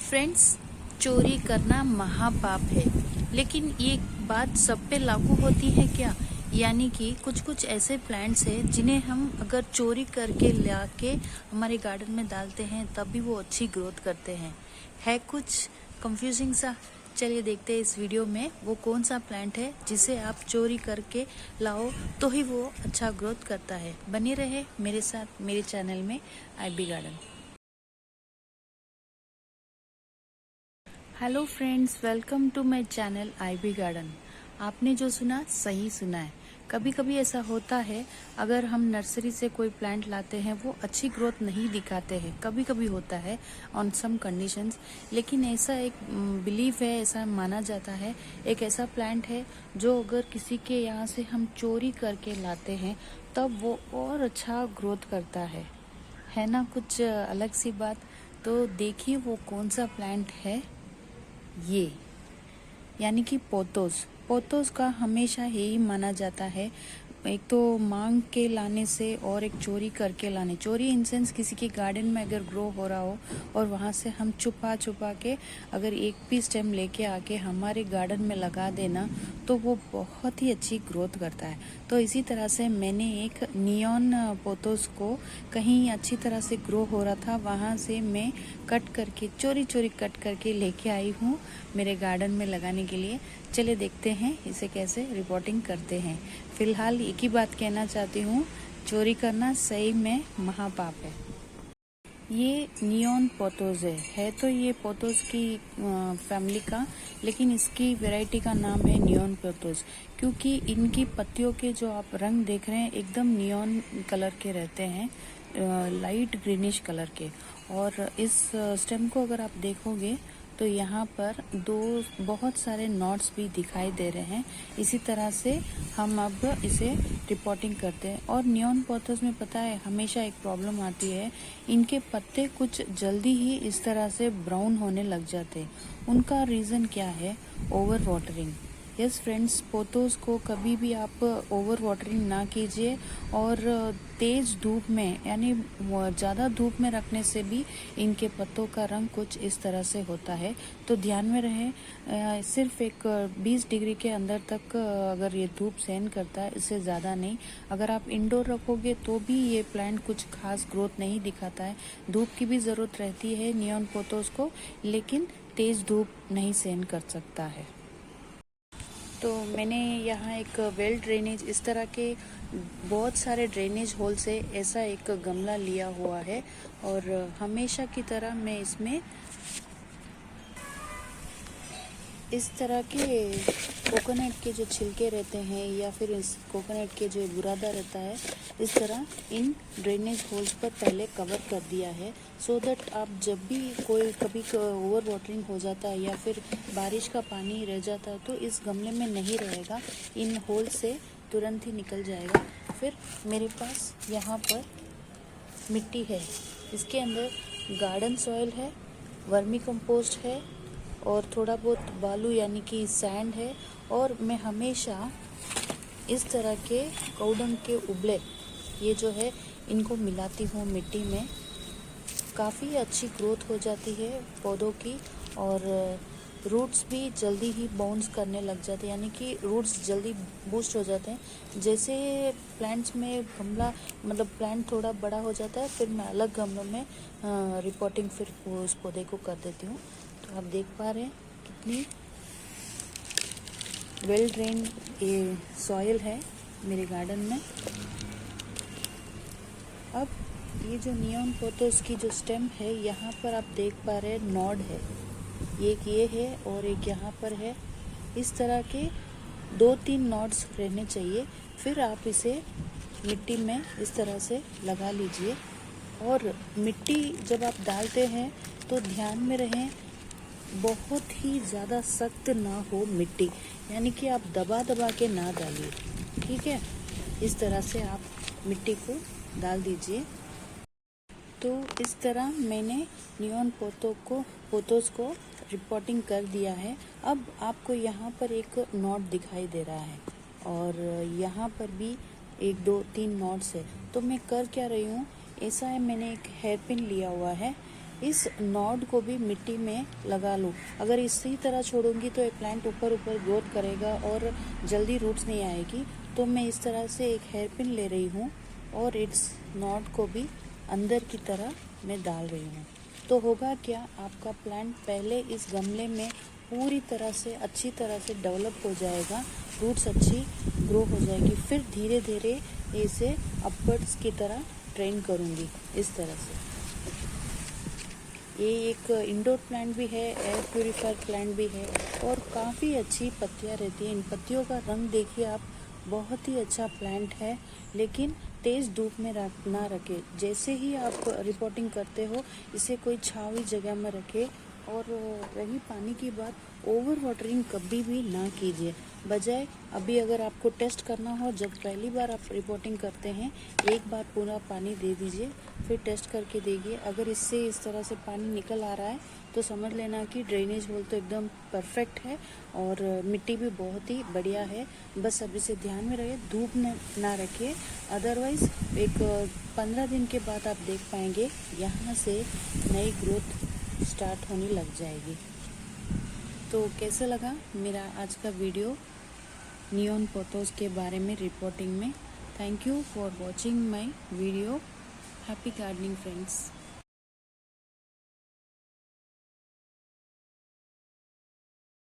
Friends, चोरी करना महापाप है, लेकिन ये बात सब पे लागू होती है क्या? यानी कि कुछ कुछ ऐसे प्लांट्स हैं जिन्हें हम अगर चोरी करके ला के हमारे गार्डन में डालते हैं तब भी वो अच्छी ग्रोथ करते हैं। है कुछ कंफ्यूजिंग सा। चलिए देखते हैं इस वीडियो में वो कौन सा प्लांट है जिसे आप चोरी करके लाओ तो ही वो अच्छा ग्रोथ करता है। बने रहे मेरे साथ मेरे चैनल में IB garden. Hello friends, welcome to my channel IB garden. आपने जो सुना सही सुना है। कभी कभी ऐसा होता है, अगर हम नर्सरी से कोई प्लांट लाते हैं वो अच्छी ग्रोथ नहीं दिखाते हैं। कभी कभी होता है ऑन सम कंडीशंस, लेकिन ऐसा एक बिलीफ है, ऐसा माना जाता है, एक ऐसा प्लांट है जो अगर किसी के यहाँ से हम चोरी करके लाते हैं तब वो और अच्छा ग्रोथ करता है ना? कुछ अलग सी बात। तो देखिए वो कौन सा प्लांट है ये, यानी कि पोथोस। पोथोस का हमेशा यही माना जाता है, एक तो मांग के लाने से और एक चोरी करके लाने। चोरी इन सेंस किसी के गार्डन में अगर ग्रो हो रहा हो और वहाँ से हम छुपा छुपा के अगर एक भी स्टेम लेके आके हमारे गार्डन में लगा देना तो वो बहुत ही अच्छी ग्रोथ करता है। तो इसी तरह से मैंने एक नियॉन पोथोस को कहीं अच्छी तरह से ग्रो हो रहा था, वहाँ से मैं कट करके चोरी चोरी कट करके लेके आई हूँ मेरे गार्डन में लगाने के लिए। चलिए देखते हैं इसे कैसे रिपोर्टिंग करते हैं। फिलहाल एक ही बात कहना चाहती हूँ, चोरी करना सही में महापाप है। ये नियॉन पोथोस है तो ये पोथोस की फैमिली का, लेकिन इसकी वैरायटी का नाम है नियॉन पोथोस, क्योंकि इनकी पत्तियों के जो आप रंग देख रहे हैं एकदम नियॉन कलर के रहते हैं, लाइट ग्रीनिश कलर के। और इस स्टेम को अगर आप देखोगे तो यहाँ पर बहुत सारे नॉट्स भी दिखाई दे रहे हैं। इसी तरह से हम अब इसे रिपोर्टिंग करते हैं। और नियॉन पोथोस में पता है हमेशा एक प्रॉब्लम आती है, इनके पत्ते कुछ जल्दी ही इस तरह से ब्राउन होने लग जाते हैं। उनका रीज़न क्या है? Over watering. Yes friends, pothos को कभी भी आप ओवर वाटरिंग ना कीजिए, और तेज़ धूप में यानी ज़्यादा धूप में रखने से भी इनके पत्तों का रंग कुछ इस तरह से होता है। तो ध्यान में रहे, सिर्फ एक 20 डिग्री के अंदर तक अगर ये धूप सहन करता है, इससे ज़्यादा नहीं। अगर आप इंडोर रखोगे तो भी ये प्लांट कुछ खास ग्रोथ नहीं दिखाता है। धूप की भी ज़रूरत रहती है नियॉन पोथोस को, लेकिन तेज़ धूप नहीं सहन कर सकता है। तो मैंने यहाँ एक वेल ड्रेनेज, इस तरह के बहुत सारे ड्रेनेज होल से ऐसा एक गमला लिया हुआ है, और हमेशा की तरह मैं इसमें इस तरह के कोकोनट के जो छिलके रहते हैं या फिर इस कोकोनट के जो बुरादा रहता है, इस तरह इन ड्रेनेज होल्स पर पहले कवर कर दिया है, सो दैट आप जब भी कभी ओवर वाटरिंग हो जाता है या फिर बारिश का पानी रह जाता है तो इस गमले में नहीं रहेगा, इन होल से तुरंत ही निकल जाएगा। फिर मेरे पास यहाँ पर मिट्टी है, इसके अंदर गार्डन सॉइल है, वर्मी कंपोस्ट है और थोड़ा बहुत बालू यानी कि सैंड है। और मैं हमेशा इस तरह के काउडंग के उबले ये जो है इनको मिलाती हूँ मिट्टी में। काफ़ी अच्छी ग्रोथ हो जाती है पौधों की, और रूट्स भी जल्दी ही बाउंस करने लग जाते हैं, यानी कि रूट्स जल्दी बूस्ट हो जाते हैं। जैसे प्लांट्स में गमला प्लांट थोड़ा बड़ा हो जाता है, फिर मैं अलग गमलों में रिपोर्टिंग फिर उस पौधे को कर देती हूँ। तो आप देख पा रहे हैं कितनी वेल ड्रेन ये सॉइल है मेरे गार्डन में। अब ये जो नियॉन पोथोस की जो स्टेम है, यहाँ पर आप देख पा रहे हैं नॉड है, एक ये है और एक यहाँ पर है। इस तरह के 2-3 नॉड्स रहने चाहिए। फिर आप इसे मिट्टी में इस तरह से लगा लीजिए। और मिट्टी जब आप डालते हैं तो ध्यान में रहें, बहुत ही ज़्यादा सख्त ना हो मिट्टी, यानी कि आप दबा दबा के ना डालिए, ठीक है? इस तरह से आप मिट्टी को डाल दीजिए। तो इस तरह मैंने नियॉन पोथोस को रिपोर्टिंग कर दिया है। अब आपको यहाँ पर एक नॉट दिखाई दे रहा है और यहाँ पर भी 1-2-3 नॉट्स है। तो मैं कर क्या रही हूँ, ऐसा है, मैंने एक हेयर पिन लिया हुआ है, इस नॉड को भी मिट्टी में लगा लूँ। अगर इसी तरह छोड़ूंगी तो ये प्लांट ऊपर ऊपर ग्रोथ करेगा और जल्दी रूट्स नहीं आएगी। तो मैं इस तरह से एक हेयर पिन ले रही हूँ और इस नॉड को भी अंदर की तरह मैं डाल रही हूँ। तो होगा क्या, आपका प्लांट पहले इस गमले में पूरी तरह से अच्छी तरह से डेवलप हो जाएगा, रूट्स अच्छी ग्रो हो जाएगी। फिर धीरे धीरे इसे अपवर्ड्स की तरह ट्रेन करूँगी इस तरह से। ये एक इंडोर प्लांट भी है, एयर प्यूरीफायर प्लांट भी है और काफ़ी अच्छी पत्तियाँ रहती हैं। इन पत्तियों का रंग देखिए आप, बहुत ही अच्छा प्लांट है। लेकिन तेज़ धूप में ना रखें। जैसे ही आप रिपोर्टिंग करते हो इसे कोई छावी जगह में रखें। और रही पानी की बात, ओवर वाटरिंग कभी भी ना कीजिए। बजाय अभी अगर आपको टेस्ट करना हो, जब पहली बार आप रिपोर्टिंग करते हैं, एक बार पूरा पानी दे दीजिए, फिर टेस्ट करके देखिए। अगर इससे इस तरह से पानी निकल आ रहा है तो समझ लेना कि ड्रेनेज होल तो एकदम परफेक्ट है और मिट्टी भी बहुत ही बढ़िया है। बस अभी से ध्यान में रहे, धूप ना रखिए। अदरवाइज़ एक 15 दिन के बाद आप देख पाएंगे यहाँ से नई ग्रोथ स्टार्ट होने लग जाएगी। तो कैसा लगा मेरा आज का वीडियो नियॉन पोथोस के बारे में रिपोर्टिंग में। Thank you for watching my video. Happy gardening friends.